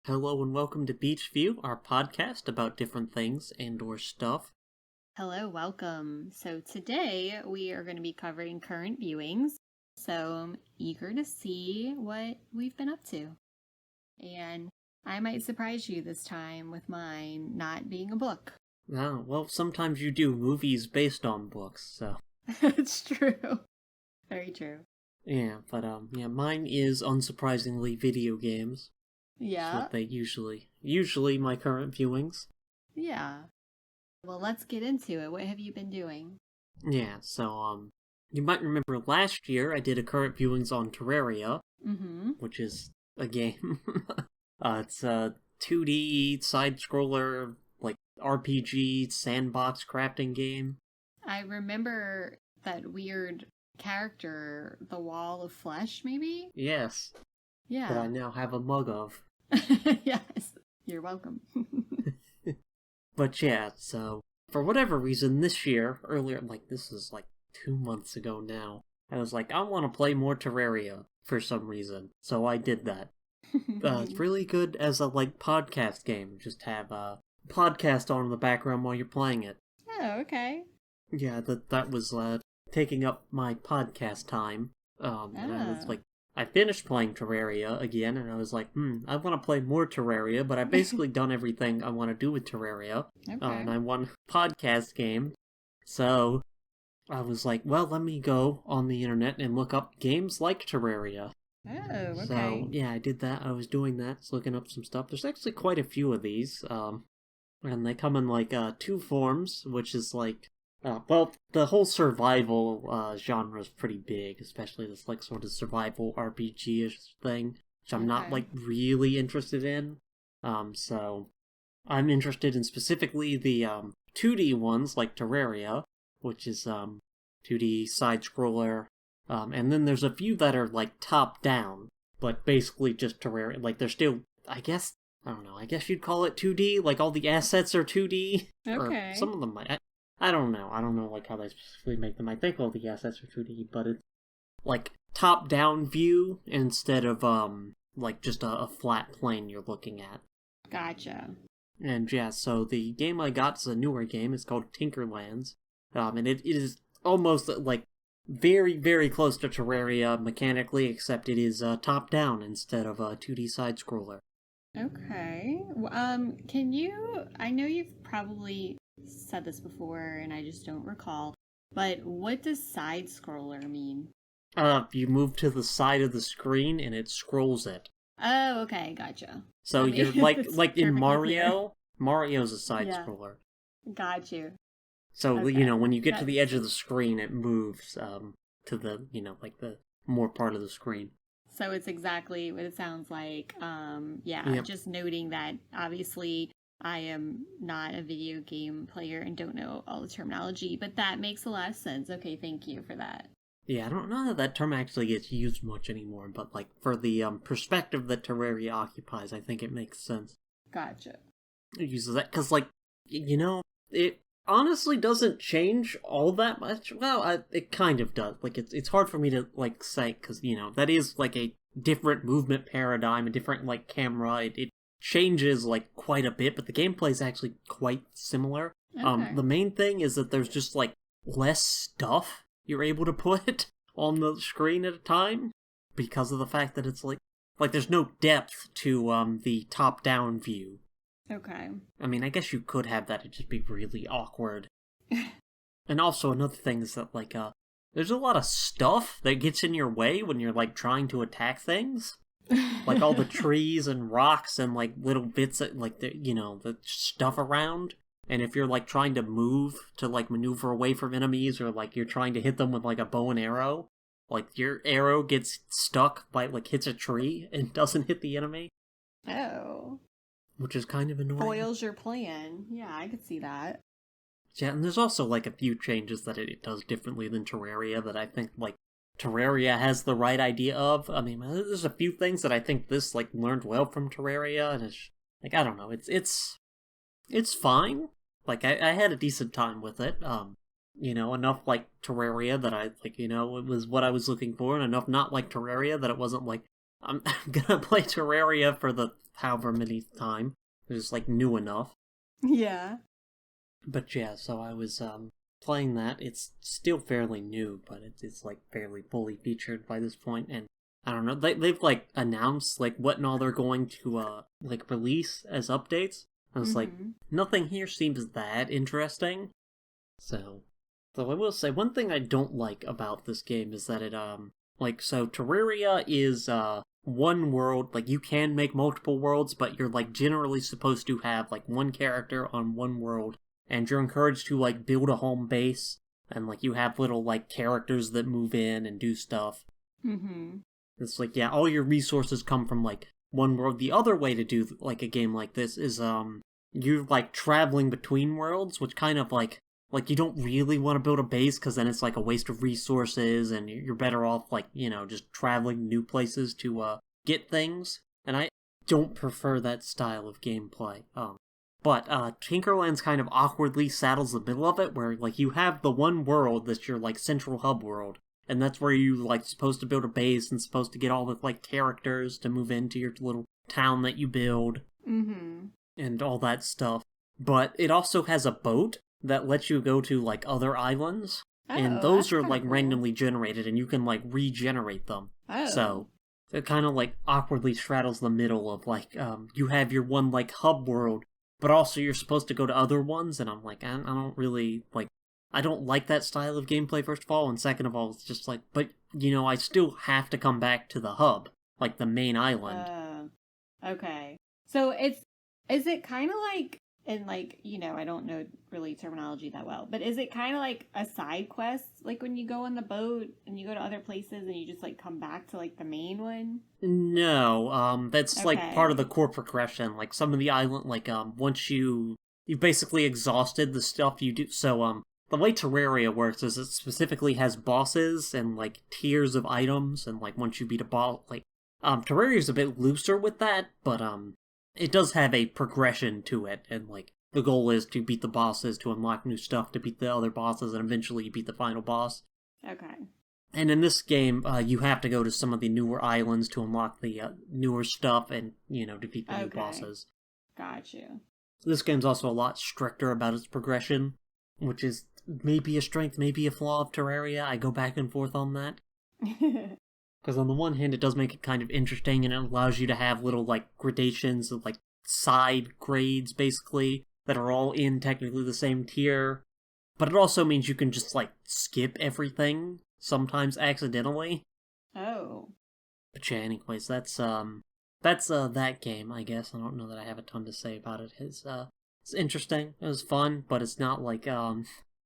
Hello and welcome to Beach View, our podcast about different things and/or stuff. Hello, welcome. So today we are going to be covering current viewings. So I'm eager to see what we've been up to. And I might surprise you this time with mine not being a book. Oh, well, sometimes you do movies based on books, so. It's true. Very true. Yeah, but mine is unsurprisingly video games. Yeah. That's what they usually my current viewings. Yeah. Well, let's get into it. What have you been doing? Yeah, so, you might remember last year I did a current viewings on Terraria, which is a game. It's a 2D side-scroller, like, RPG sandbox crafting game. I remember that weird character, the Wall of Flesh, maybe? Yes. Yeah. That I now have a mug of. Yes. You're welcome. But yeah, so for whatever reason this year, earlier, like this is like 2 months ago now, I was like, I want to play more Terraria for some reason. So I did that. It's really good as a like podcast game. Just have a podcast on in the background while you're playing it. Oh, okay. Yeah, that was taking up my podcast time. And I was like, I finished playing Terraria again, and I was like, I want to play more Terraria, but I've basically done everything I want to do with Terraria. Okay. And I want a podcast game. So I was like, well, let me go on the internet and look up games like Terraria. Oh, okay. So, yeah, I did that. I was doing that, looking up some stuff. There's actually quite a few of these. And they come in like two forms, which is like well, the whole survival genre is pretty big, especially this like sort of survival RPG-ish thing, which I'm not like really interested in. So I'm interested in specifically the 2D ones like Terraria, which is 2D side scroller, and then there's a few that are like top down, but basically just Terraria. Like they're still, I guess, I don't know. I guess you'd call it 2D. Like all the assets are 2D. Okay. Or some of them might. I don't know. I don't know like how they specifically make them. I think all the assets are 2D, but it's like top-down view instead of like just a flat plane you're looking at. Gotcha. And yeah, so the game I got is a newer game. It's called Tinkerlands, and it is almost like very very close to Terraria mechanically, except it is top-down instead of a 2D side scroller. Okay. Can you? I know you've probably said this before, and I just don't recall. But what does side scroller mean? You move to the side of the screen and it scrolls it. Oh, okay, gotcha. So you're like in Mario. Clear. Mario's a side scroller. Got you. So okay. When you get to the edge of the screen, it moves to the like the more part of the screen. So it's exactly what it sounds like. Yep. Just noting that obviously I am not a video game player and don't know all the terminology, but that makes a lot of sense. Okay, thank you for that. Yeah, I don't know that term actually gets used much anymore, but like for the perspective that Terraria occupies, I think it makes sense. Gotcha. It uses that because, like, it honestly doesn't change all that much. Well, it kind of does. Like, it's hard for me to like say because that is like a different movement paradigm, a different like camera. It changes like quite a bit, but the gameplay is actually quite similar. Okay. The main thing is that there's just like less stuff you're able to put on the screen at a time because of the fact that it's like there's no depth to the top-down view. Okay. I mean, I guess you could have that, it'd just be really awkward. And also another thing is that like there's a lot of stuff that gets in your way when you're like trying to attack things. Like all the trees and rocks and like little bits of like the stuff around. And if you're like trying to move to like maneuver away from enemies or like you're trying to hit them with like a bow and arrow, like your arrow gets stuck by like hits a tree and doesn't hit the enemy. Oh. Which is kind of annoying. Foils your plan. Yeah, I could see that. Yeah, and there's also like a few changes that it does differently than Terraria that I think like Terraria has the right idea of. I mean, there's a few things that I think this like learned well from Terraria, and it's like I don't know, it's fine. Like I had a decent time with it. Enough like Terraria that I like, it was what I was looking for, and enough not like Terraria that it wasn't like, I'm gonna play Terraria for the however many time. It's like new enough. Yeah. But yeah, so I was playing that. It's still fairly new, but it's like fairly fully featured by this point, and I don't know. They've like announced like what and all they're going to like release as updates. I was like, nothing here seems that interesting. So, though I will say one thing I don't like about this game is that it like so Terraria is one world, like you can make multiple worlds, but you're like generally supposed to have like one character on one world, and you're encouraged to like build a home base, and like you have little like characters that move in and do stuff. It's like, yeah, all your resources come from like one world. The other way to do like a game like this is you're like traveling between worlds, which kind of like you don't really want to build a base because then it's like a waste of resources, and you're better off like, you know, just traveling new places to get things. And I don't prefer that style of gameplay. But Tinkerlands kind of awkwardly saddles the middle of it, where like you have the one world that's your like central hub world, and that's where you like supposed to build a base and supposed to get all the like characters to move into your little town that you build, and all that stuff. But it also has a boat that lets you go to like other islands, and those are like randomly generated, and you can like regenerate them. So it kind of like awkwardly straddles the middle of like you have your one like hub world, but also you're supposed to go to other ones, and I'm like, I don't really like. I don't like that style of gameplay, first of all, and second of all, it's just like, but, you know, I still have to come back to the hub, like the main island. Okay. So is it kind of like, and like, you know, I don't know really terminology that well, but is it kind of like a side quest, like when you go on the boat and you go to other places and you just like come back to like the main one? No, that's like part of the core progression. Like some of the island, like once you've basically exhausted the stuff you do, so the way Terraria works is it specifically has bosses and like tiers of items, and like once you beat a boss, like Terraria's a bit looser with that, but it does have a progression to it, and like the goal is to beat the bosses, to unlock new stuff, to beat the other bosses, and eventually you beat the final boss. Okay. And in this game, you have to go to some of the newer islands to unlock the newer stuff and, you know, defeat the new bosses. Got you. This game's also a lot stricter about its progression, which is maybe a strength, maybe a flaw of Terraria. I go back and forth on that. Because on the one hand, it does make it kind of interesting, and it allows you to have little, like, gradations of, like, side grades, basically, that are all in technically the same tier. But it also means you can just, like, skip everything, sometimes accidentally. Oh. But yeah, anyways, that's that game, I guess. I don't know that I have a ton to say about it. It's interesting, it was fun, but it's not, like,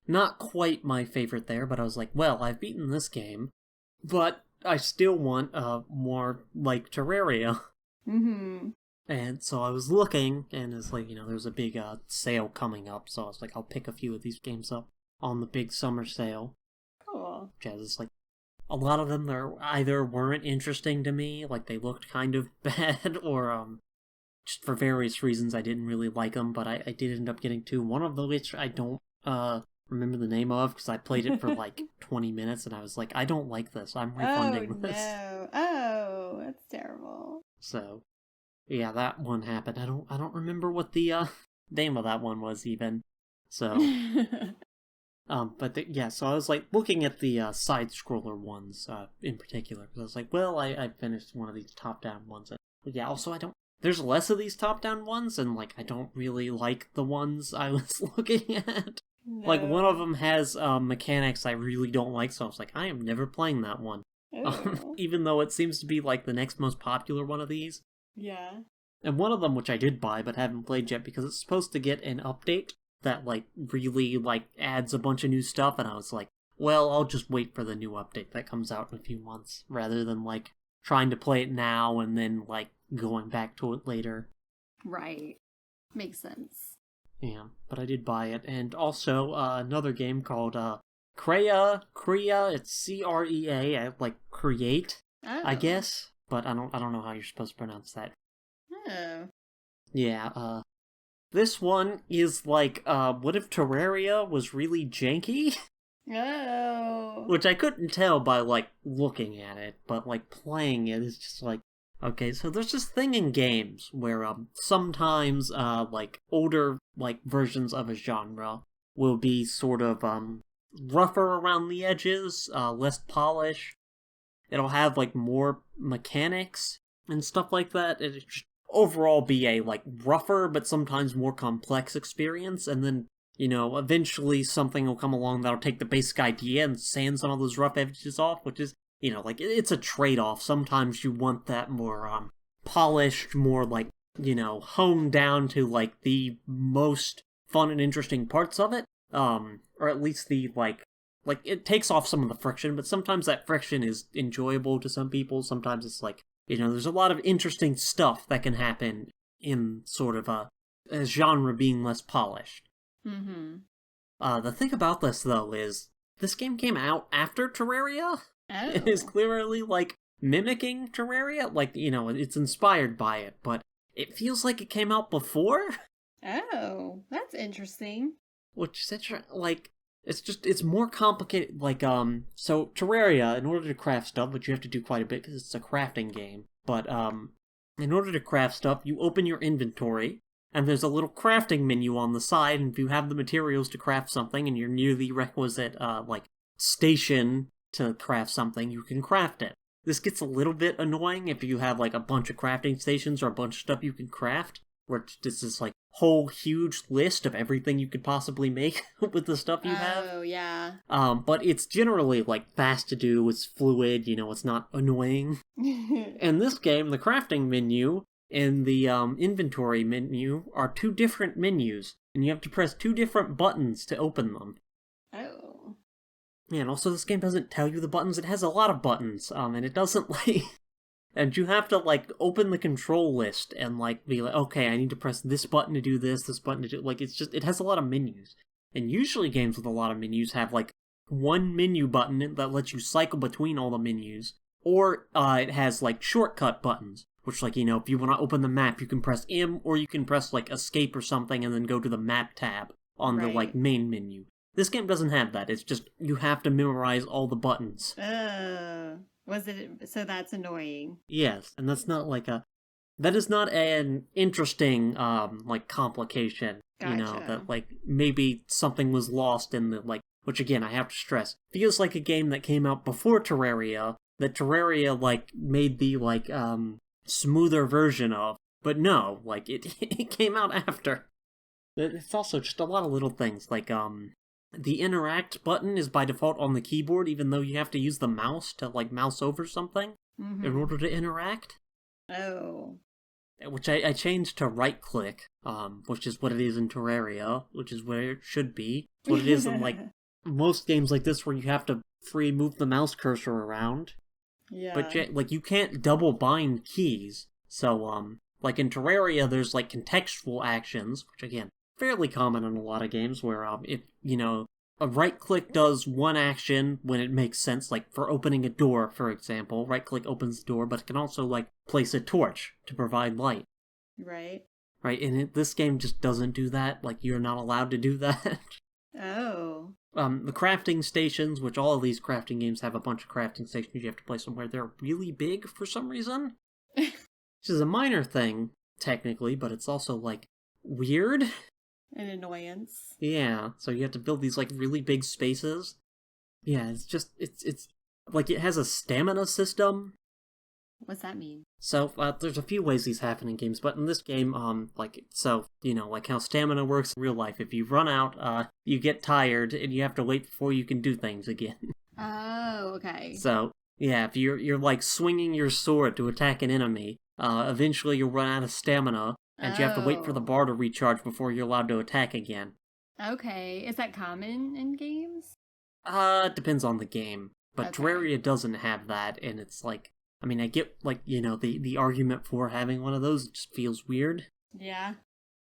not quite my favorite there, but I was like, well, I've beaten this game, but I still want more like Terraria. And so I was looking, and it's like, you know, there's a big sale coming up, so I was like, I'll pick a few of these games up on the big summer sale. Cool. Jazz is like, a lot of them either weren't interesting to me, like they looked kind of bad, or just for various reasons I didn't really like them, but I did end up getting two. One of which I don't remember the name of, because I played it for like 20 minutes, and I was like, I don't like this, I'm refunding this. No. Oh, that's terrible. So, yeah, that one happened. I don't remember what the name of that one was even. So, yeah, so I was like looking at the side scroller ones in particular, because I was like, well, I finished one of these top down ones. And, yeah, also there's less of these top down ones, and like I don't really like the ones I was looking at. No. Like one of them has mechanics I really don't like, so I was like, I am never playing that one. Even though it seems to be like the next most popular one of these. Yeah. And one of them, which I did buy but haven't played yet, because it's supposed to get an update that like really like adds a bunch of new stuff, and I was like, well, I'll just wait for the new update that comes out in a few months, rather than like trying to play it now and then like going back to it later. Right. Makes sense. Yeah, but I did buy it. And also another game called Crea, it's C-R-E-A, like create, I guess, but I don't know how you're supposed to pronounce that. Oh. Yeah, this one is like, what if Terraria was really janky? Oh. Which I couldn't tell by, like, looking at it, but, like, playing it is just like, Okay, so there's this thing in games where sometimes like older like versions of a genre will be sort of rougher around the edges, less polished. It'll have like more mechanics and stuff like that. It just overall be a like rougher but sometimes more complex experience, and then eventually something will come along that'll take the basic idea and sand some of those rough edges off, which is like it's a trade-off. Sometimes you want that more polished, more like honed down to like the most fun and interesting parts of it, or at least the like it takes off some of the friction, but sometimes that friction is enjoyable to some people. Sometimes it's like there's a lot of interesting stuff that can happen in sort of a genre being less polished. The thing about this, though, is this game came out after Terraria. Oh. It is clearly, like, mimicking Terraria. Like, it's inspired by it, but it feels like it came out before. Oh, that's interesting. Which is interesting. Like, it's more complicated. Like, so Terraria, in order to craft stuff, which you have to do quite a bit because it's a crafting game, but, in order to craft stuff, you open your inventory, and there's a little crafting menu on the side, and if you have the materials to craft something, and you're near the requisite, station to craft something, you can craft it. This gets a little bit annoying if you have, like, a bunch of crafting stations or a bunch of stuff you can craft, where it's just this, like, whole huge list of everything you could possibly make with the stuff you have. Oh, yeah. But it's generally, like, fast to do, it's fluid, it's not annoying. In this game, the crafting menu and the inventory menu are two different menus, and you have to press two different buttons to open them. Oh. Yeah, and also this game doesn't tell you the buttons, it has a lot of buttons, and it doesn't, like... And you have to, like, open the control list and, like, be like, okay, I need to press this button to do this button to do... Like, it's just, it has a lot of menus. And usually games with a lot of menus have, like, one menu button that lets you cycle between all the menus. Or, it has, like, shortcut buttons, which, like, if you want to open the map, you can press M, or you can press, like, escape or something and then go to the map tab on the, like, main menu. This game doesn't have that. It's just, you have to memorize all the buttons. So that's annoying. Yes, and that's not like that is not an interesting, like, complication. Gotcha. That, like, maybe something was lost in the, like, which again, I have to stress, feels like a game that came out before Terraria, that Terraria, like, made the, like, smoother version of. But no, like, it came out after. It's also just a lot of little things, like, the interact button is by default on the keyboard, even though you have to use the mouse to, like, mouse over something in order to interact. Oh. Which I changed to right-click, which is what it is in Terraria, which is where it should be. It's what it is in, like, most games like this where you have to move the mouse cursor around. Yeah. But, like, you can't double bind keys. So, like, in Terraria, there's, like, contextual actions, which, again, fairly common in a lot of games where, if, a right-click does one action when it makes sense, like for opening a door, for example. Right-click opens the door, but it can also, like, place a torch to provide light. Right. Right, and this game just doesn't do that. Like, you're not allowed to do that. Oh. The crafting stations, which all of these crafting games have a bunch of crafting stations you have to place somewhere, they're really big for some reason. Which is a minor thing, technically, but it's also, like, weird. An annoyance. Yeah, so you have to build these, like, really big spaces. Yeah, it's just, it's like, it has a stamina system. What's that mean? So, there's a few ways these happen in games, but in this game, like how stamina works in real life. If you run out, you get tired, and you have to wait before you can do things again. Oh, okay. So, yeah, if you're, like, swinging your sword to attack an enemy, eventually you'll run out of stamina, and you have to wait for the bar to recharge before you're allowed to attack again. Okay. Is that common in games? It depends on the game. But Okay. Terraria doesn't have that, and it's like... I mean, I get, like, the argument for having one of those. It just feels weird. Yeah.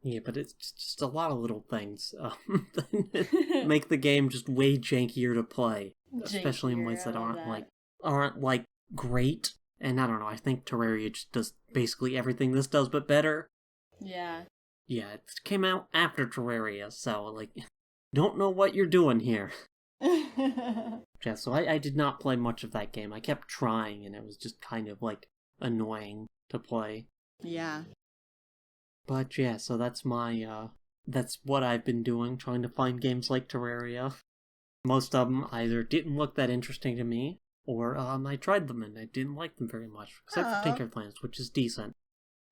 Yeah, but it's just a lot of little things that make the game just way jankier to play. Especially in ways that aren't great. And I don't know, I think Terraria just does basically everything this does, but better. Yeah. Yeah, it came out after Terraria, so, like, don't know what you're doing here. Yeah, so I did not play much of that game. I kept trying, and it was just kind of, like, annoying to play. Yeah. But yeah, so that's that's what I've been doing, trying to find games like Terraria. Most of them either didn't look that interesting to me, or I tried them and I didn't like them very much, except for Tinkerlands, which is decent.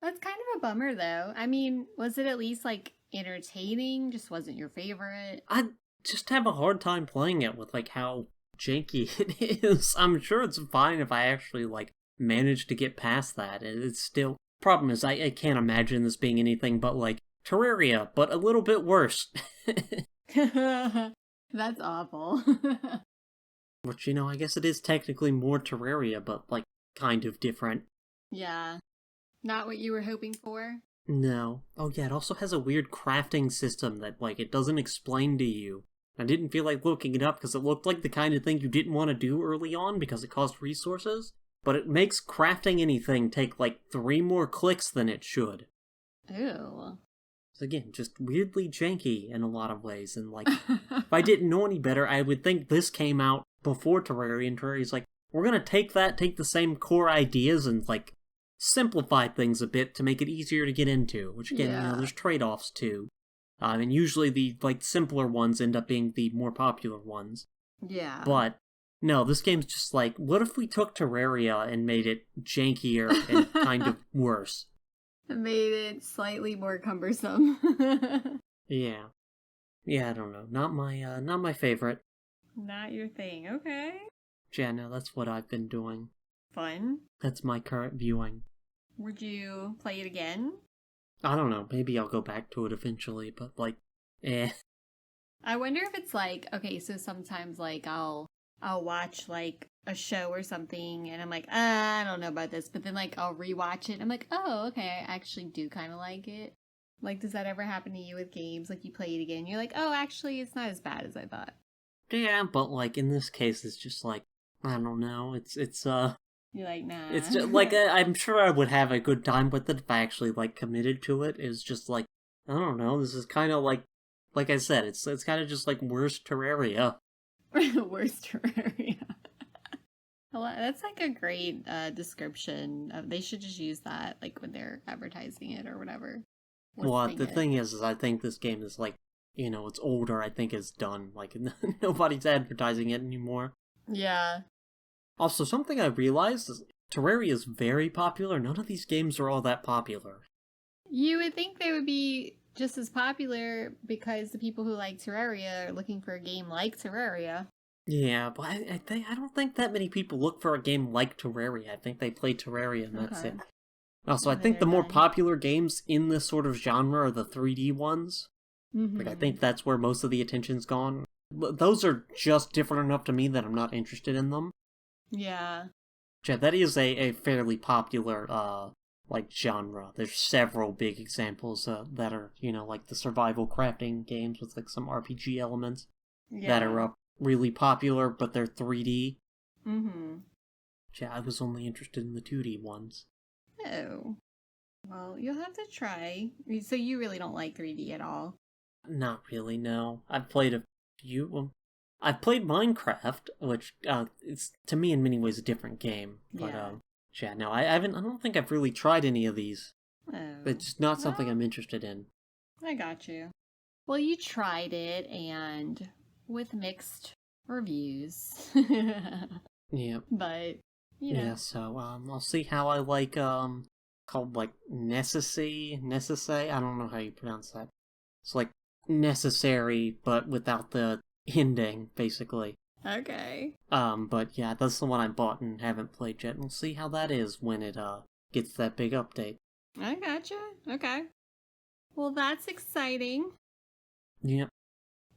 That's kind of a bummer, though. I mean, was it at least, like, entertaining? Just wasn't your favorite? I just have a hard time playing it with, like, how janky it is. I'm sure it's fine if I actually, like, manage to get past that. It's still... Problem is, I can't imagine this being anything but, like, Terraria, but a little bit worse. That's awful. Which, I guess it is technically more Terraria, but, like, kind of different. Yeah. Not what you were hoping for? No. Oh yeah, it also has a weird crafting system that, like, it doesn't explain to you. I didn't feel like looking it up because it looked like the kind of thing you didn't want to do early on because it cost resources. But it makes crafting anything take, like, 3 more clicks than it should. Ooh. So again, just weirdly janky in a lot of ways, and, like, if I didn't know any better, I would think this came out before Terraria, and Terraria's like, we're gonna take the same core ideas and, like, simplify things a bit to make it easier to get into, which again, there's trade-offs too. And usually the, like, simpler ones end up being the more popular ones. Yeah. But, no, this game's just like, what if we took Terraria and made it jankier and kind of worse? Made it slightly more cumbersome. Yeah. Yeah, I don't know. Not my favorite. Not your thing, okay. Yeah, no, that's what I've been doing. Fun. That's my current viewing. Would you play it again? I don't know, maybe I'll go back to it eventually, but, like, I wonder if it's like, okay, so sometimes, like, I'll watch, like, a show or something, and I'm like, I don't know about this, but then, like, I'll rewatch it, and I'm like, oh, okay, I actually do kind of like it. Like, does that ever happen to you with games? Like, you play it again, you're like, oh, actually, it's not as bad as I thought. Yeah, but, like, in this case, it's just, like, I don't know, You're like, nah. It's just, like, I'm sure I would have a good time with it if I actually, like, committed to it. It's just, like, I don't know, this is kind of, like I said, it's kind of just, like, worse Terraria. Worse Terraria. That's, like, a great description. They should just use that, like, when they're advertising it or whatever. Well, the thing is I think this game is, like, it's older, I think it's done. Like, nobody's advertising it anymore. Yeah. Also, something I realized is Terraria is very popular. None of these games are all that popular. You would think they would be just as popular because the people who like Terraria are looking for a game like Terraria. Yeah, but I don't think that many people look for a game like Terraria. I think they play Terraria and that's it. Also, I think the more popular games in this sort of genre are the 3D ones. Mm-hmm. Like, I think that's where most of the attention's gone. Those are just different enough to me that I'm not interested in them. Yeah. Yeah, that is a fairly popular, like, genre. There's several big examples that are, like the survival crafting games with, like, some RPG elements that are really popular, but they're 3D. Mm-hmm. Yeah, I was only interested in the 2D ones. Oh. Well, you'll have to try. So you really don't like 3D at all? Not really, no. I've played a few... I've played Minecraft, which it's to me in many ways a different game. But yeah, no, I don't think I've really tried any of these. Oh, it's just not something I'm interested in. I got you. Well, you tried it, and with mixed reviews. Yeah. But yeah, so I'll see how I like called like Necessary. I don't know how you pronounce that. It's like necessary, but without the ending, basically. Okay. But yeah, that's the one I bought and haven't played yet. We'll see how that is when it gets that big update. I gotcha. Okay. Well, that's exciting. Yep.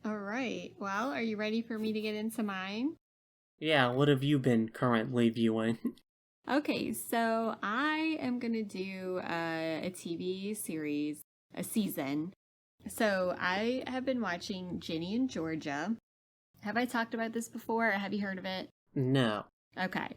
All right. Well, are you ready for me to get into mine? Yeah, what have you been currently viewing? Okay, so I am gonna do a TV series, a season. So I have been watching Ginny and Georgia. Have I talked about this before, or have you heard of it? No. Okay.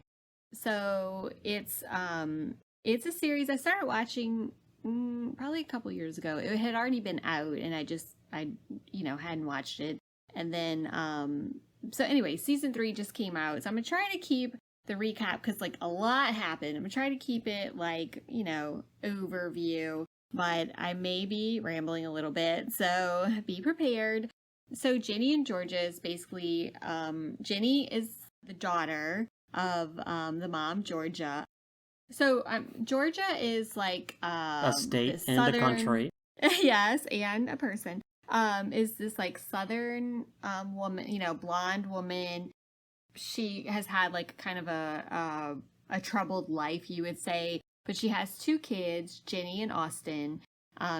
So it's a series I started watching probably a couple years ago. It had already been out, and I hadn't watched it. And then so anyway, season 3 just came out. So I'm trying to keep the recap because like a lot happened. I'm trying to keep it like, overview, but I may be rambling a little bit, so be prepared. So Ginny and Georgia is basically, Ginny is the daughter of the mom, Georgia. So Georgia is like a state and southern, a country. yes, and a person. Is this like southern woman, blonde woman. She has had like kind of a troubled life, you would say, but she has 2 kids, Ginny and Austin.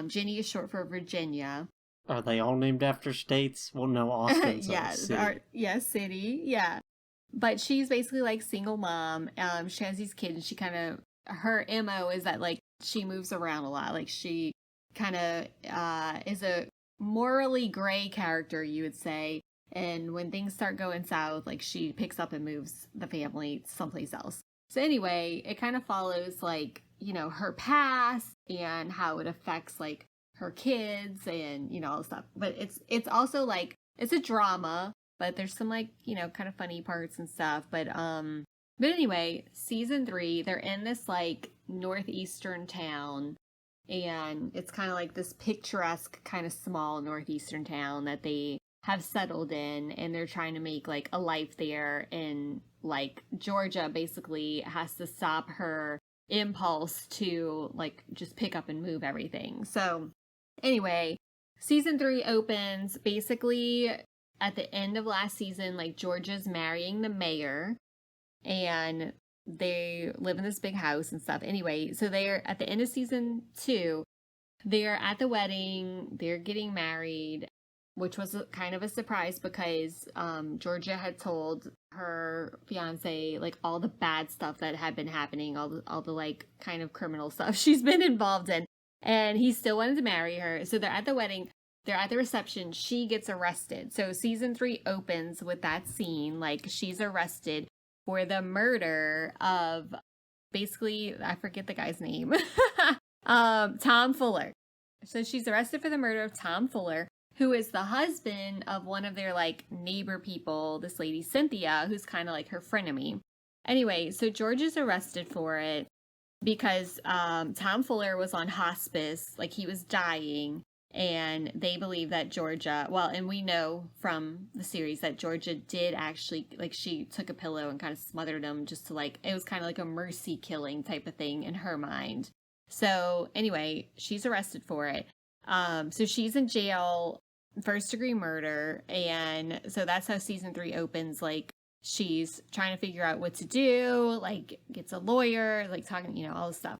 Ginny is short for Virginia. Are they all named after states? Well, no, Austin's a city. City, yeah. But she's basically like single mom. She has these kids, and she kind of, her MO is that like she moves around a lot. Like she kind of is a morally gray character, you would say. And when things start going south, like she picks up and moves the family someplace else. So anyway, it kind of follows like, her past and how it affects like her kids and, all the stuff. But it's also like, it's a drama, but there's some like, kind of funny parts and stuff. But anyway, season 3, they're in this like northeastern town, and it's kind of like this picturesque kind of small northeastern town that they have settled in, and they're trying to make like a life there. And like Georgia basically has to stop her impulse to like just pick up and move everything. So anyway, season 3 opens basically at the end of last season. Like Georgia's marrying the mayor, and they live in this big house and stuff. Anyway, so they're at the end of season 2, they're at the wedding, they're getting married, which was kind of a surprise because Georgia had told her fiance like all the bad stuff that had been happening, all the like kind of criminal stuff she's been involved in, and he still wanted to marry her. So they're at the wedding, they're at the reception, she gets arrested. So season 3 opens with that scene, like she's arrested for the murder of, basically, I forget the guy's name, Tom Fuller. So she's arrested for the murder of Tom Fuller, who is the husband of one of their like neighbor people, this lady Cynthia, who's kind of like her frenemy. Anyway, so George is arrested for it because Tom Fuller was on hospice, like he was dying, and they believe that Georgia, and we know from the series that Georgia did actually, like she took a pillow and kind of smothered him just to like, it was kind of like a mercy killing type of thing in her mind. So anyway, she's arrested for it. So she's in jail, 1st-degree murder, and so that's how season 3 opens. Like she's trying to figure out what to do, like gets a lawyer, like talking, all this stuff.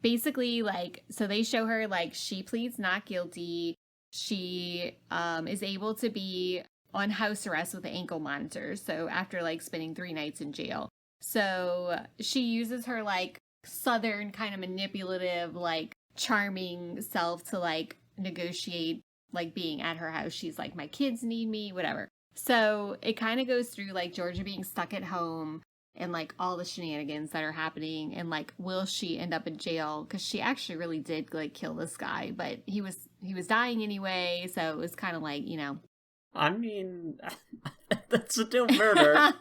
Basically, like, so they show her like she pleads not guilty. She is able to be on house arrest with the ankle monitors. So after like spending 3 nights in jail, so she uses her like southern kind of manipulative, like charming self to like negotiate like being at her house. She's like, my kids need me, whatever. So it kind of goes through like Georgia being stuck at home and like all the shenanigans that are happening, and like will she end up in jail, because she actually really did like kill this guy, but he was dying anyway, so it was kind of like, I mean, that's still murder.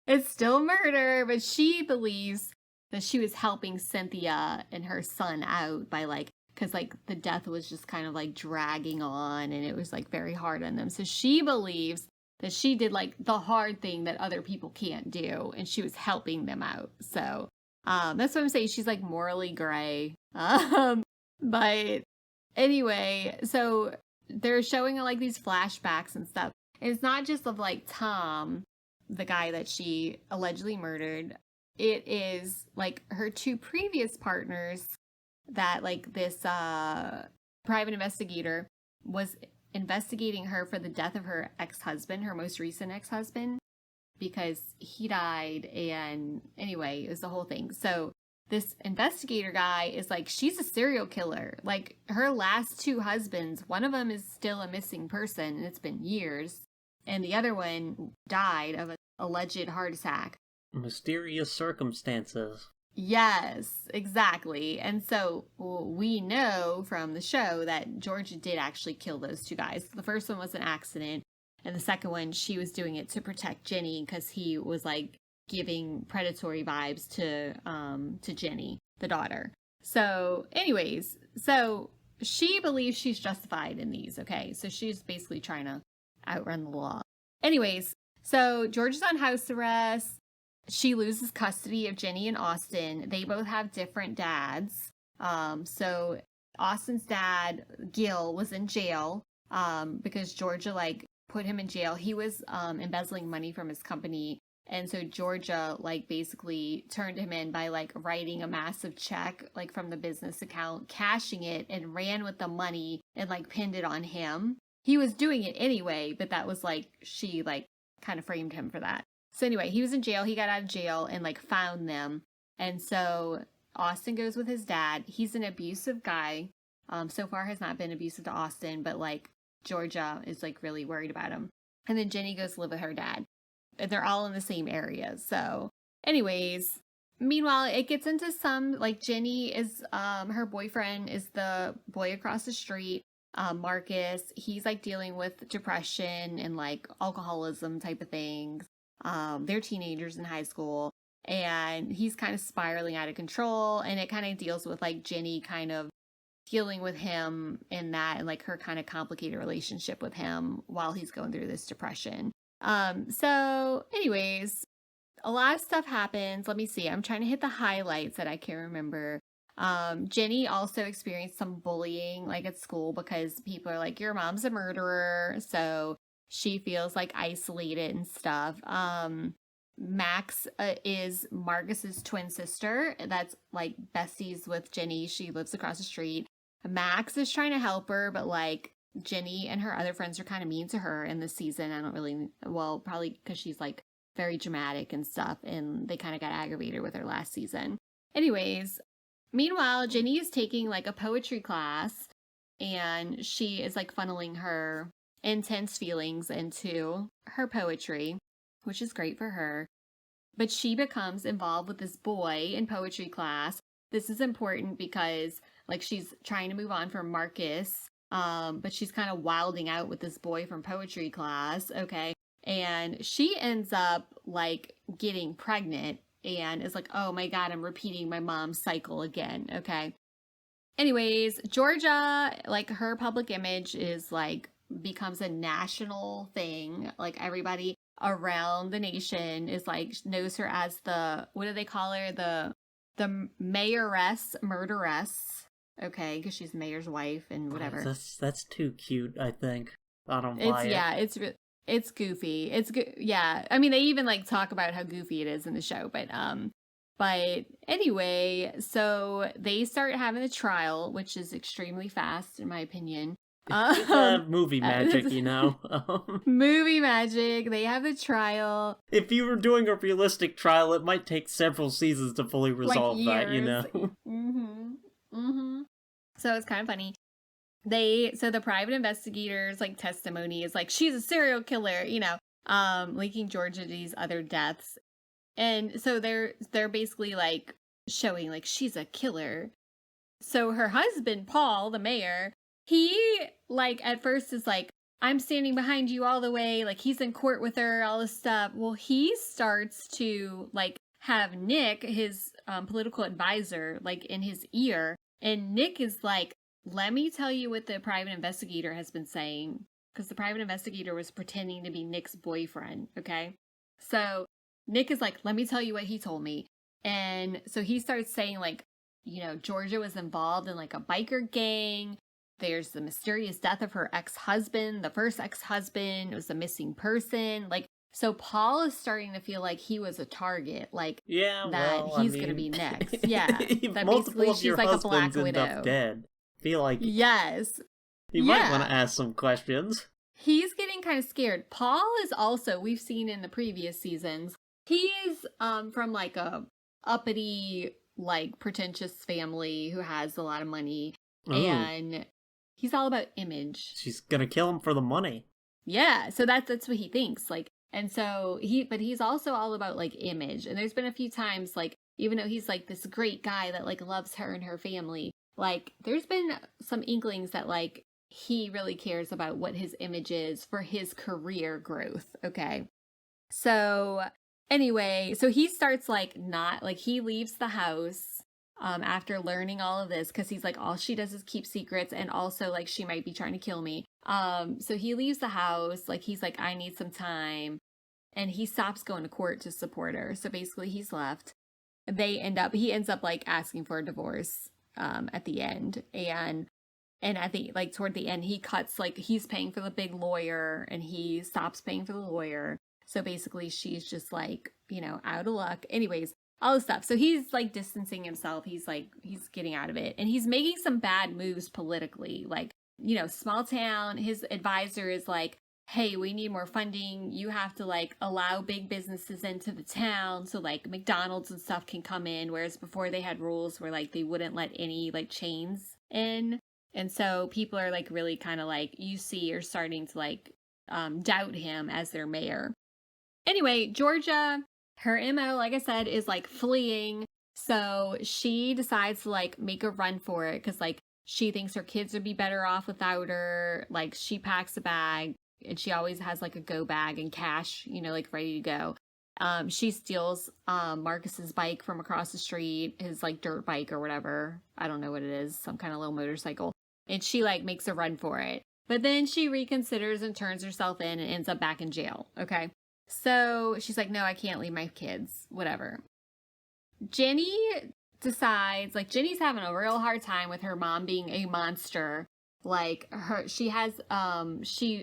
It's still murder, but she believes that she was helping Cynthia and her son out by like, because like the death was just kind of like dragging on and it was like very hard on them. So she believes that she did like the hard thing that other people can't do, and she was helping them out. So that's what I'm saying. She's like morally gray. But anyway, so they're showing like these flashbacks and stuff. And it's not just of like Tom, the guy that she allegedly murdered. It is like her 2 previous partners that like this private investigator was investigating her for the death of her ex-husband, her most recent ex-husband, because he died. And anyway, it was the whole thing. So this investigator guy is like, she's a serial killer. Like her last 2 husbands, one of them is still a missing person and it's been years, and the other one died of an alleged heart attack. Mysterious circumstances. Yes, exactly. And so we know from the show that Georgia did actually kill those 2 guys. The first one was an accident, and the second one, she was doing it to protect Ginny because he was like giving predatory vibes to Jenny, the daughter. So, anyways, so she believes she's justified in these, okay? So she's basically trying to outrun the law. Anyways, so George is on house arrest. She loses custody of Jenny and Austin. They both have different dads. So Austin's dad, Gil, was in jail because Georgia, like, put him in jail. He was embezzling money from his company. And so Georgia, like, basically turned him in by, like, writing a massive check, like, from the business account, cashing it, and ran with the money and, like, pinned it on him. He was doing it anyway, but that was, like, she, like, kind of framed him for that. So anyway, he was in jail. He got out of jail and, like, found them. And so Austin goes with his dad. He's an abusive guy. So far has not been abusive to Austin, but, like, Georgia is, like, really worried about him. And then Jenny goes to live with her dad. They're all in the same area. So anyways, meanwhile, it gets into some, like, Jenny is, her boyfriend is the boy across the street, Marcus. He's, like, dealing with depression and, like, alcoholism type of things. They're teenagers in high school, and he's kind of spiraling out of control, and it kind of deals with, like, Jenny kind of dealing with him in that, and, like, her kind of complicated relationship with him while he's going through this depression. So anyways, a lot of stuff happens. Let me see. I'm trying to hit the highlights that I can remember. Jenny also experienced some bullying, like, at school, because people are like, your mom's a murderer. So she feels, like, isolated and stuff. Max is Marcus's twin sister. That's, like, besties with Jenny. She lives across the street. Max is trying to help her, but, like, Jenny and her other friends are kind of mean to her in this season. I don't really, well, probably because she's, like, very dramatic and stuff, and they kind of got aggravated with her last season. Anyways, meanwhile, Jenny is taking, like, a poetry class, and she is, like, funneling her intense feelings into her poetry, which is great for her. But she becomes involved with this boy in poetry class. This is important because, like, she's trying to move on from Marcus, but she's kind of wilding out with this boy from poetry class, okay? And she ends up, like, getting pregnant and is like, oh my God, I'm repeating my mom's cycle again, okay? Anyways, Georgia, like, her public image is, like, becomes a national thing. Like, everybody around the nation is, like, knows her as the, what do they call her? The mayoress murderess. Okay, because she's the mayor's wife and whatever. That's too cute, I think. I don't buy it. Yeah, it's goofy. Yeah, I mean, they even, like, talk about how goofy it is in the show, but anyway, so they start having a trial, which is extremely fast, in my opinion. Movie magic, you know. Movie magic. They have the trial. If you were doing a realistic trial, it might take several seasons to fully resolve, like, that, you know. So it's kind of funny. So the private investigators, like, testimony is like, she's a serial killer, you know, linking Georgia to these other deaths. And so they're basically, like, showing, like, she's a killer. So her husband, Paul, the mayor, he, like, at first is like, I'm standing behind you all the way. Like, he's in court with her, all this stuff. Well, he starts to, like, have Nick, his political advisor, like, in his ear. And Nick is like, let me tell you what the private investigator has been saying. Because the private investigator was pretending to be Nick's boyfriend, okay? So Nick is like, let me tell you what he told me. And so he starts saying, like, you know, Georgia was involved in, like, a biker gang. There's the mysterious death of her ex-husband, the first ex-husband. It was a missing person. Like, so Paul is starting to feel like he was a target. Like, yeah, that well, he's going to be next. Yeah. That multiple of your she's like a Black husbands end Widow. up dead. Feel like Yes. You might want to ask some questions. He's getting kind of scared. Paul is also, we've seen in the previous seasons, he is from, like, a uppity, like, pretentious family who has a lot of money. Ooh. And he's all about image. She's gonna kill him for the money. Yeah, so that's what he thinks. Like, and so he's also all about, like, image. And there's been a few times, like, even though he's, like, this great guy that, like, loves her and her family, like, there's been some inklings that, like, he really cares about what his image is for his career growth, okay? So Anyway, so he starts like not like he leaves the house after learning all of this because he's like all she does is keep secrets and also like she might be trying to kill me. So he leaves the house like he's like I need some time and he stops going to court to support her. So basically he's left. He ends up like asking for a divorce at the end and at the like toward the end he cuts like he's paying for the big lawyer and he stops paying for the lawyer. So basically she's just like, out of luck. Anyways, all this stuff. So he's like distancing himself. He's getting out of it. And he's making some bad moves politically. Like, small town, his advisor is like, hey, we need more funding. You have to like allow big businesses into the town so like McDonald's and stuff can come in. Whereas before they had rules where like they wouldn't let any like chains in. And so people are like really kind of like, are starting to like doubt him as their mayor. Anyway, Georgia, her MO, like I said, is like fleeing. So she decides to like make a run for it because like she thinks her kids would be better off without her. Like she packs a bag and she always has like a go bag and cash, like ready to go. She steals Marcus's bike from across the street, his like dirt bike or whatever. I don't know what it is, some kind of little motorcycle. And she like makes a run for it. But then she reconsiders and turns herself in and ends up back in jail. Okay. So she's like, no, I can't leave my kids, whatever. Jenny decides, like, Jenny's having a real hard time with her mom being a monster. Like, she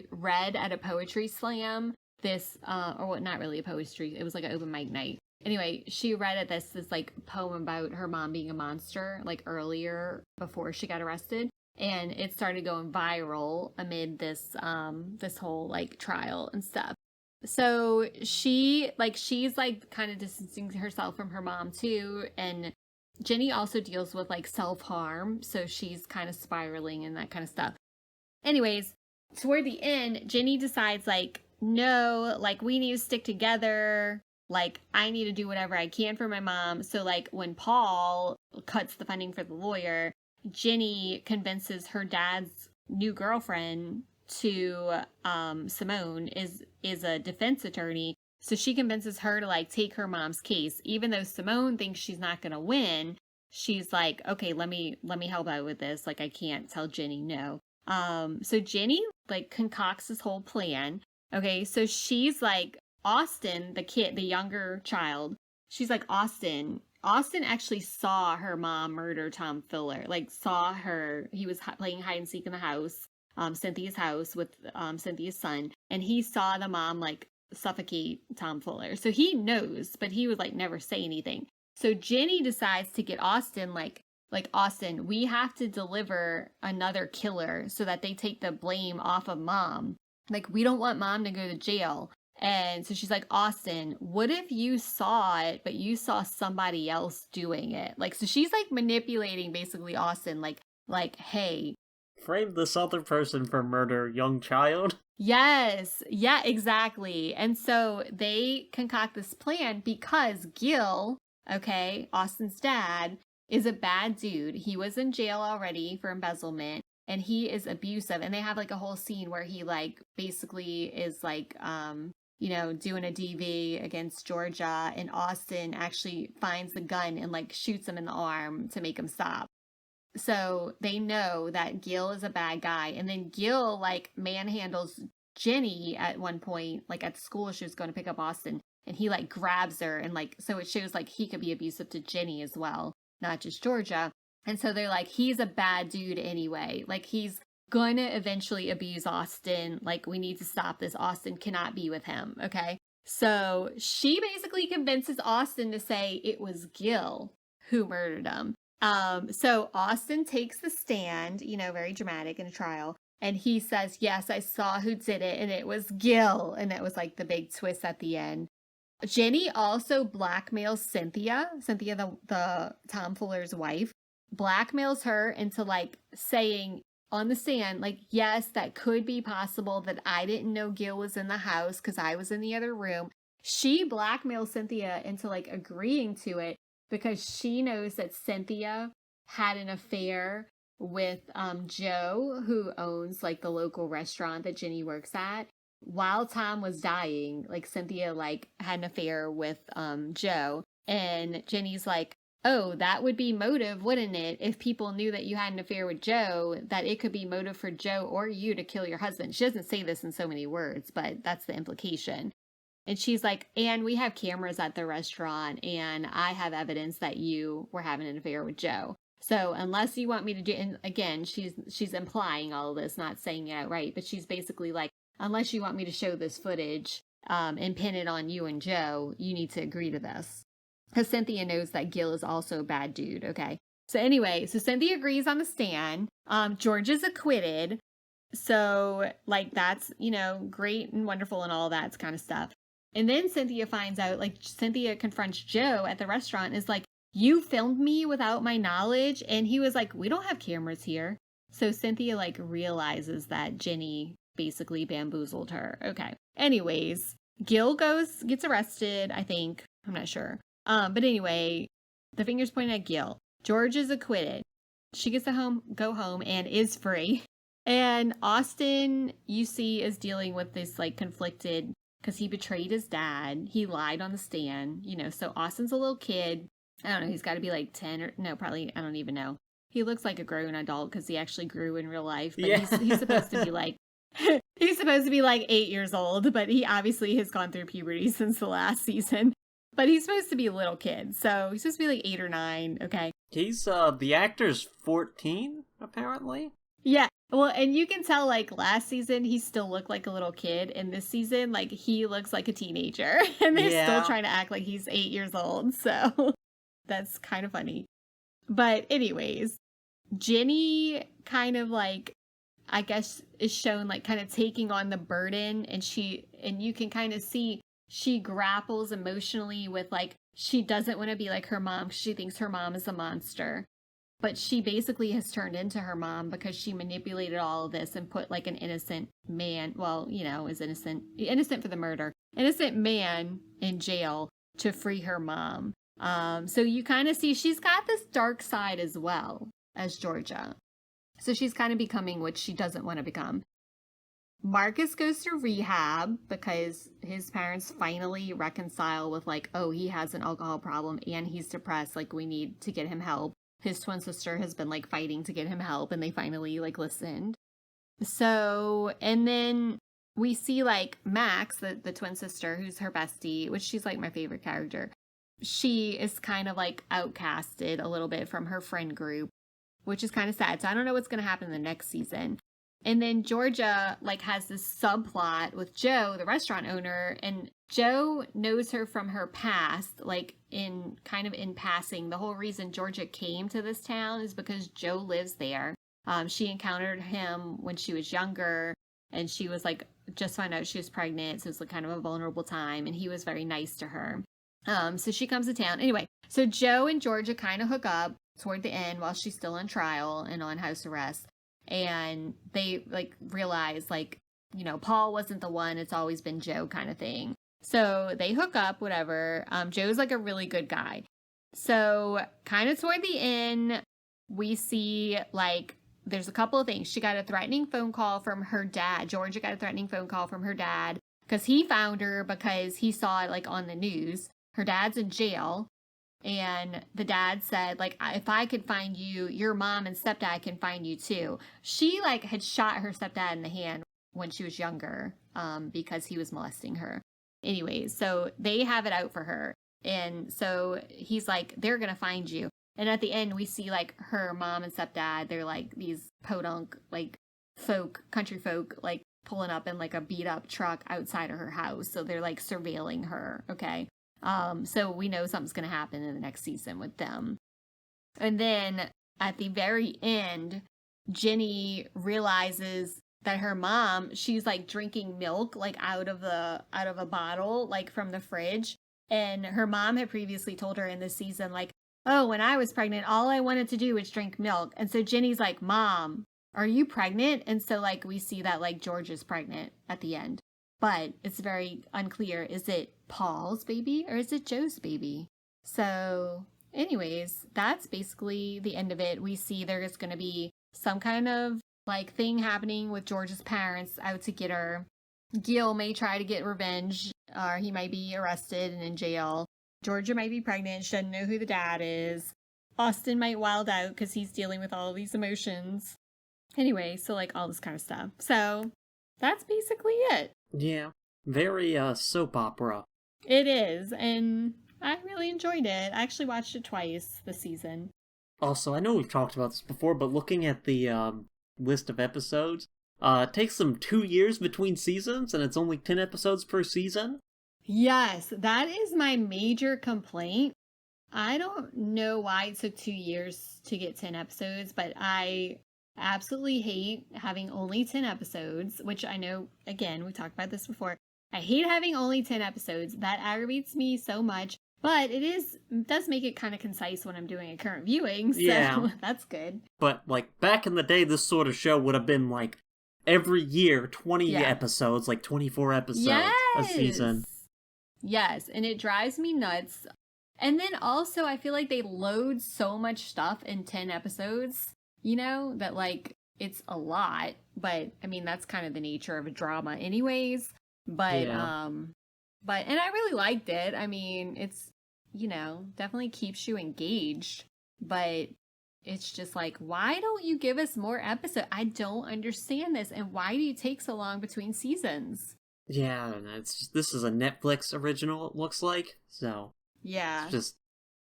read at a poetry slam this, or what, not really a poetry, it was like an open mic night. Anyway, she read at this like poem about her mom being a monster, like earlier before she got arrested. And it started going viral amid this, this whole like trial and stuff. So she's like kind of distancing herself from her mom too. And Jenny also deals with like self-harm. So she's kind of spiraling and that kind of stuff. Anyways, toward the end, Jenny decides like, no, like we need to stick together. Like I need to do whatever I can for my mom. So like when Paul cuts the funding for the lawyer, Jenny convinces her dad's new girlfriend to Simone is a defense attorney, so she convinces her to like take her mom's case even though Simone thinks she's not going to win. She's like, okay, let me help out with this, like I can't tell Jenny no. So Jenny like concocts this whole plan. Okay, so she's like Austin, the younger child, she's like Austin actually saw her mom murder Tom Fuller, like saw her, he was playing hide and seek in the house, Cynthia's house with Cynthia's son, and he saw the mom like suffocate Tom Fuller. So he knows, but he would like never say anything. So Jenny decides to get Austin like Austin, we have to deliver another killer so that they take the blame off of mom. Like we don't want mom to go to jail. And so she's like, Austin, what if you saw it, but you saw somebody else doing it? Like, so she's like manipulating basically Austin, like, hey, frame this other person for murder, young child. Yes. Yeah, exactly. And so they concoct this plan because Gil, okay, Austin's dad, is a bad dude. He was in jail already for embezzlement and he is abusive. And they have like a whole scene where he like basically is like, doing a DV against Georgia, and Austin actually finds the gun and like shoots him in the arm to make him stop. So they know that Gil is a bad guy. And then Gil like manhandles Jenny at one point, like at the school she was going to pick up Austin, and he like grabs her, and like, so it shows like he could be abusive to Jenny as well, not just Georgia. And so they're like, he's a bad dude anyway. Like he's gonna eventually abuse Austin. Like we need to stop this. Austin cannot be with him. Okay. So she basically convinces Austin to say it was Gil who murdered him. So Austin takes the stand, very dramatic in a trial. And he says, yes, I saw who did it. And it was Gil. And that was like the big twist at the end. Jenny also blackmails Cynthia, the Tom Fuller's wife, blackmails her into like saying on the stand, like, yes, that could be possible that I didn't know Gil was in the house because I was in the other room. She blackmails Cynthia into like agreeing to it because she knows that Cynthia had an affair with Joe, who owns like the local restaurant that Jenny works at. while Tom was dying, like Cynthia like had an affair with Joe, and Jenny's like, oh, that would be motive, wouldn't it? If people knew that you had an affair with Joe, that it could be motive for Joe or you to kill your husband. She doesn't say this in so many words, but that's the implication. And she's like, and we have cameras at the restaurant, and I have evidence that you were having an affair with Joe. So unless you want me to do, and again, she's implying all of this, not saying it outright, but she's basically like, unless you want me to show this footage and pin it on you and Joe, you need to agree to this. Because Cynthia knows that Gil is also a bad dude, okay? So anyway, so Cynthia agrees on the stand. George is acquitted. So, like, that's, you know, great and wonderful and all that kind of stuff. And then Cynthia finds out, like, Cynthia confronts Joe at the restaurant and is like, you filmed me without my knowledge? And he was like, we don't have cameras here. So Cynthia, like, realizes that Jenny basically bamboozled her. Okay. Anyways, Gil gets arrested, I think. I'm not sure. But anyway, the finger's pointing at Gil. George is acquitted. She gets to go home and is free. And Austin, you see, is dealing with this, like, conflicted, because he betrayed his dad. He lied on the stand, you know, so Austin's a little kid. I don't know, he's got to be like 10 or, no, probably, I don't even know. He looks like a grown adult because he actually grew in real life, but yeah. he's supposed to be like, he's supposed to be like 8 years old, but he obviously has gone through puberty since the last season. But he's supposed to be a little kid, so he's supposed to be like 8 or 9, okay? He's, the actor's 14, apparently? Yeah, well, and you can tell, like, last season, he still looked like a little kid, and this season, like, he looks like a teenager, and they're still trying to act like he's 8 years old, so that's kind of funny. But anyways, Jenny kind of, like, I guess is shown, like, kind of taking on the burden, and you can kind of see she grapples emotionally with, like, she doesn't want to be like her mom because she thinks her mom is a monster. But she basically has turned into her mom because she manipulated all of this and put, like, an innocent man, well, you know, is innocent for the murder, innocent man in jail to free her mom. So you kind of see she's got this dark side as well as Georgia. So she's kind of becoming what she doesn't want to become. Marcus goes to rehab because his parents finally reconcile with, like, oh, he has an alcohol problem and he's depressed. Like, we need to get him help. His twin sister has been, like, fighting to get him help, and they finally, like, listened. So, and then we see, like, Max, the twin sister, who's her bestie, which she's, like, my favorite character. She is kind of, like, outcasted a little bit from her friend group, which is kind of sad. So I don't know what's going to happen in the next season. And then Georgia, like, has this subplot with Joe, the restaurant owner, and Joe knows her from her past, like, in passing. The whole reason Georgia came to this town is because Joe lives there. She encountered him when she was younger, and she was, like, just found out she was pregnant, so it was, like, kind of a vulnerable time, and he was very nice to her. So she comes to town. Anyway, so Joe and Georgia kind of hook up toward the end while she's still on trial and on house arrest. And they, like, realize, like, you know, Paul wasn't the one, it's always been Joe kind of thing. So they hook up, whatever. Joe's, like, a really good guy. So kind of toward the end, we see, like, there's a couple of things. She got a threatening phone call from her dad. Georgia got a threatening phone call from her dad because he found her because he saw it, like, on the news. Her dad's in jail. And the dad said, like, if I could find you, your mom and stepdad can find you too. She, like, had shot her stepdad in the hand when she was younger because he was molesting her. Anyways, so they have it out for her. And so he's like, they're going to find you. And at the end, we see, like, her mom and stepdad. They're, like, these podunk, like, country folk, like, pulling up in, like, a beat up truck outside of her house. So they're, like, surveilling her. Okay. So we know something's going to happen in the next season with them. And then at the very end, Jenny realizes that her mom, she's, like, drinking milk, like, out of a bottle, like, from the fridge. And her mom had previously told her in this season, like, oh, when I was pregnant, all I wanted to do was drink milk. And so Jenny's like, Mom, are you pregnant? And so, like, we see that, like, George is pregnant at the end. But it's very unclear. Is it Paul's baby or is it Joe's baby? So anyways, that's basically the end of it. We see there's going to be some kind of, like, thing happening with George's parents out to get her. Gil may try to get revenge, or he might be arrested and in jail. Georgia might be pregnant. She doesn't know who the dad is. Austin might wild out because he's dealing with all of these emotions. Anyway, so like all this kind of stuff. So that's basically it. Yeah. Very soap opera. It is, and I really enjoyed it. I actually watched it twice this season. Also, I know we've talked about this before, but looking at the list of episodes, it takes them 2 years between seasons, and it's only 10 episodes per season. Yes, that is my major complaint. I don't know why it took 2 years to get 10 episodes, but I absolutely hate having only 10 episodes, which I know, again, we talked about this before. I hate having only 10 episodes. That aggravates me so much. But it does make it kind of concise when I'm doing a current viewing, so that's good. But, like, back in the day, this sort of show would have been, like, every year, 20 episodes, like 24 episodes a season. Yes, and it drives me nuts. And then also, I feel like they load so much stuff in 10 episodes, you know, that, like, it's a lot. But, I mean, that's kind of the nature of a drama anyways. But, and I really liked it. I mean, it's, you know, definitely keeps you engaged. But it's just like, why don't you give us more episodes? I don't understand this. And why do you take so long between seasons? Yeah, this is a Netflix original, it looks like. So, yeah. It's just,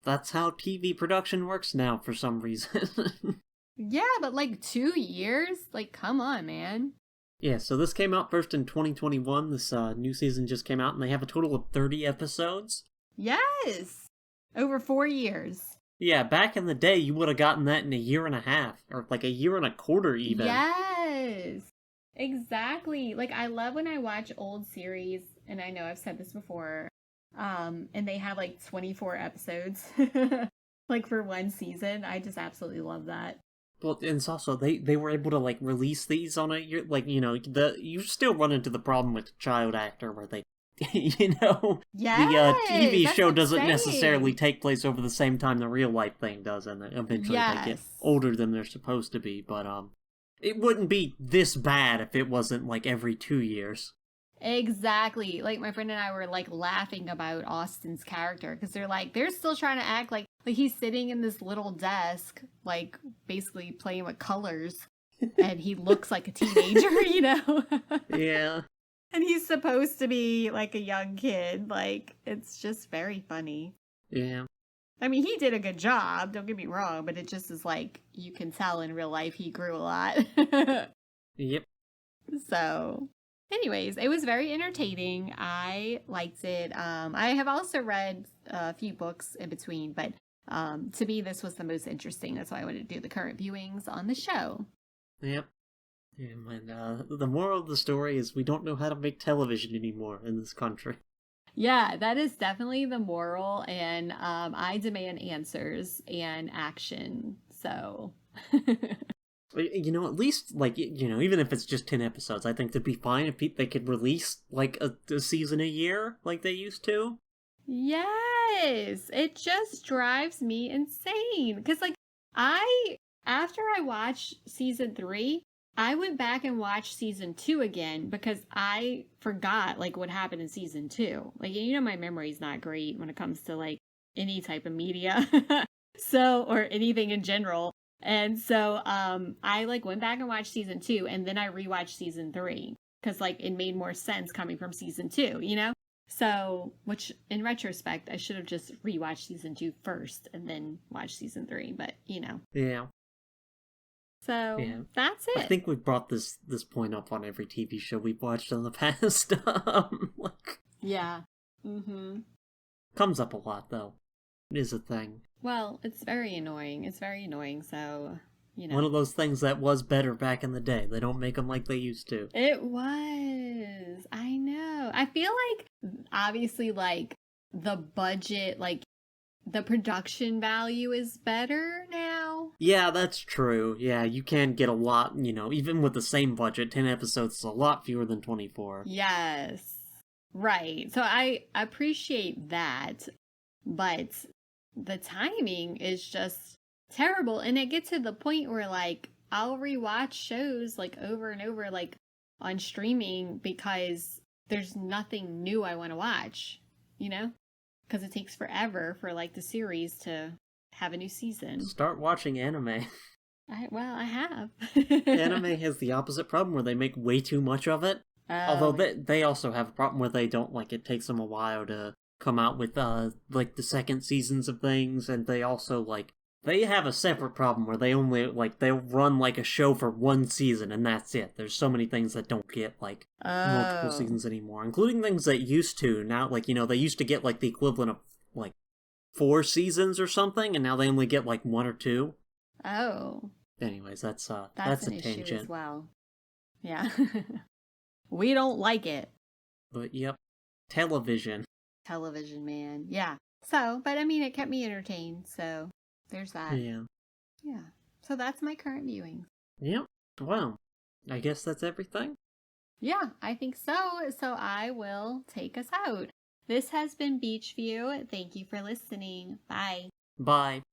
that's how TV production works now for some reason. Yeah, but like 2 years? Like, come on, man. Yeah, so this came out first in 2021. This new season just came out, and they have a total of 30 episodes. Yes! Over 4 years. Yeah, back in the day, you would have gotten that in a year and a half, or like a year and a quarter even. Yes! Exactly. Like, I love when I watch old series, and I know I've said this before, and they have like 24 episodes, like for one season. I just absolutely love that. Well, and it's also, they were able to, like, release these on a year, like, you know, you still run into the problem with the child actor where they, you know, the TV show doesn't necessarily take place over the same time the real life thing does, and eventually they get older than they're supposed to be, but, it wouldn't be this bad if it wasn't, like, every 2 years. Exactly. Like, my friend and I were, like, laughing about Austin's character, because they're still trying to act like he's sitting in this little desk, like, basically playing with colors, and he looks like a teenager, you know? Yeah. And he's supposed to be, like, a young kid. Like, it's just very funny. Yeah. I mean, he did a good job, don't get me wrong, but it just is like, you can tell in real life he grew a lot. Yep. So, anyways, it was very entertaining. I liked it. I have also read a few books in between, but to me, this was the most interesting. That's why I wanted to do the current viewings on the show. Yep. And the moral of the story is we don't know how to make television anymore in this country. Yeah, that is definitely the moral, and I demand answers and action, so... You know, at least, like, you know, even if it's just 10 episodes, I think it'd be fine if they could release, like, a season a year, like they used to. Yes! It just drives me insane, because, like, after I watched season 3, I went back and watched season 2 again because I forgot, like, what happened in season 2. Like, you know, my memory's not great when it comes to, like, any type of media. So, or anything in general. And so, I, like, went back and watched season 2, and then I rewatched season 3. Because, like, it made more sense coming from season 2, you know? So, which, in retrospect, I should have just rewatched season 2 first, and then watched season 3, but, you know. Yeah. So, that's it. I think we've brought this point up on every TV show we've watched in the past. Yeah. Mm-hmm. Comes up a lot, though. It is a thing. Well, it's very annoying. So, you know. One of those things that was better back in the day. They don't make them like they used to. It was. I know. I feel like, obviously, like, the budget, like, the production value is better now. Yeah, that's true. Yeah, you can get a lot, you know, even with the same budget, 10 episodes is a lot fewer than 24. Yes. Right. So I appreciate that, but the timing is just terrible. And it gets to the point where, like, I'll rewatch shows, like, over and over, like, on streaming because there's nothing new I want to watch, you know? Because it takes forever for like the series to have a new season. Start watching anime. I have. Anime has the opposite problem where they make way too much of it. Although they also have a problem where they don't, like, it takes them a while to come out with, like, the second seasons of things, and they also, like, they have a separate problem where they only, like, they'll run, like, a show for one season, and that's it. There's so many things that don't get, like, multiple seasons anymore, including things that used to. Now, like, you know, they used to get, like, the equivalent of, like, 4 seasons or something, and now they only get, like, 1 or 2. Oh. Anyways, that's an a issue tangent as well. Yeah. We don't like it. But yep, television, man. Yeah. So, but I mean, it kept me entertained. So there's that. Yeah. So that's my current viewing. Yep. Well, I guess that's everything. Yeah, I think so. So I will take us out. This has been Beach View. Thank you for listening. Bye. Bye.